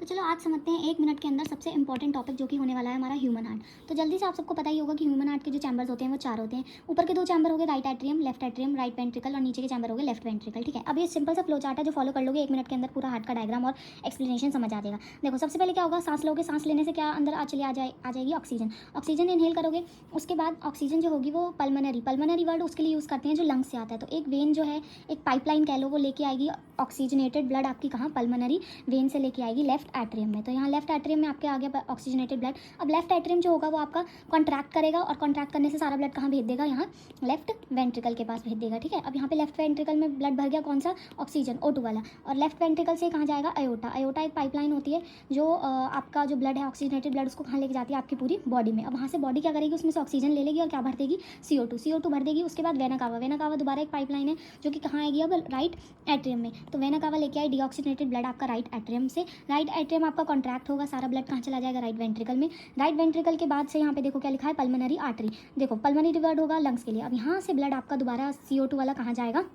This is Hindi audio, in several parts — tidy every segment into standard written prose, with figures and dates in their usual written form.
तो चलो आज समझते हैं 1 मिनट के अंदर सबसे इंपॉर्टेंट टॉपिक जो कि होने वाला है हमारा ह्यूमन हार्ट। तो जल्दी से आप सबको पता ही होगा कि ह्यूमन हार्ट के जो चैम्बर्स होते हैं वो 4 होते हैं। ऊपर के 2 चैम्बर हो गए right atrium, left atrium, right ventricle और नीचे के चैम्बर हो गए लेफ्ट वेंट्रिकल। ठीक है, अब ये सिंपल सा फ्लो चार्ट है जो फॉलो कर लोगे 1 मिनट के अंदर पूरा हार्ट का डायग्राम और एक्सप्लेनेशन समझ आ जाएगा। देखो सबसे पहले क्या होगा, सांस लोगे, सांस लेने से क्या अंदर आ जाएगी ऑक्सीजन। ऑक्सीजन इनहेल करोगे, उसके बाद ऑक्सीजन जो होगी वो पल्मनरी वर्ड उसके लिए यूज़ करते हैं जो लंग्स से आता है। तो एक वेन जो है, एक पाइपलाइन कह लो, वो लेके आएगी ऑक्सीजनेटेड ब्लड आपकी कहाँ, पल्मनरी वेन से लेके आएगी लेफ्ट एट्रियम में। तो यहाँ लेफ्ट एट्रियम में आपके आ गया ऑक्सीजनेटेड ब्लड। अब लेफ्ट एट्रियम जो होगा वो आपका कॉन्ट्रैक्ट करेगा और कॉन्ट्रैक्ट करने से सारा ब्लड कहाँ भेज देगा, यहाँ लेफ्ट वेंट्रिकल के पास भेज देगा। ठीक है, अब यहाँ पे लेफ्ट वेंट्रिकल में ब्लड भर गया, कौन सा, ऑक्सीजन O2 वाला। और लेफ्ट वेंट्रिकल से कहाँ जाएगा, अयोटा। अयोटा एक पाइपलाइन होती है जो आपका जो ब्लड है ऑक्सीजनेटेड ब्लड उसको कहाँ लेके जाती है, आपकी पूरी बॉडी में। अब वहाँ से बॉडी क्या करेगी, उसमें से ऑक्सीजन ले लेगी और क्या भर देगी, CO2 भर देगी। उसके बाद वेना कावा, वेना कावा दोबारा एक पाइपलाइन है जो कि कहाँ आएगी अब, राइट एट्रियम में। तो वेना कावा लेके आई डीऑक्सीजनेटेड ब्लड आपका राइट एट्रियम से। राइट एट्रियम आपका कॉन्ट्रैक्ट होगा, सारा ब्लड कहाँ चला जाएगा, राइट वेंट्रिकल में। राइट वेंट्रिकल के बाद से यहाँ पे देखो क्या लिखा है, पल्मनरी आर्टरी। देखो पल्मनरी वर्ड होगा लंग्स के लिए। अब यहाँ से ब्लड आपका दोबारा CO2 वाला कहाँ जाएगा,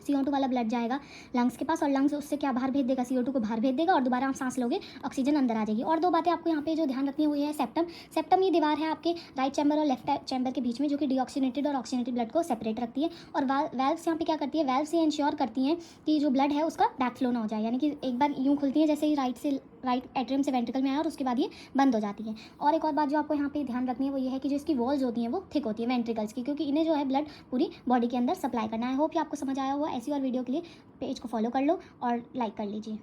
CO2 वाला ब्लड जाएगा लंग्स के पास और लंग्स उससे क्या बाहर भेज देगा, CO2 को बाहर भेज देगा और दोबारा आप सांस लोगे, ऑक्सीजन अंदर आ जाएगी। और 2 बातें आपको यहाँ पे जो ध्यान रखनी है वो ये है सेप्टम। सेप्टम ये दीवार है आपके राइट चैम्बर और लेफ्ट चैम्बर के बीच में जो कि डीऑक्सीनेटेड और ऑक्सीनेटेड ब्लड को सेपरेट रखती है। और वेल्व्स यहाँ पे क्या करती है, वेल्व्स ये इंश्योर करती हैं कि जो ब्लड है उसका बैक फ्लो ना हो जाए, यानी कि एक बार यूँ खुलती है जैसे ही राइट एट्रियम से वेंट्रिकल में आया और उसके बाद ये बंद हो जाती है। और एक और बात जो आपको यहाँ पे ध्यान रखनी है वो ये है कि जो इसकी वॉल्स होती हैं वो थिक होती है वेंट्रिकल्स की, क्योंकि इन्हें जो है ब्लड पूरी बॉडी के अंदर सप्लाई करना है। होप कि आपको समझ आया हुआ। ऐसी और वीडियो के लिए पेज को फॉलो कर लो और लाइक कर लीजिए।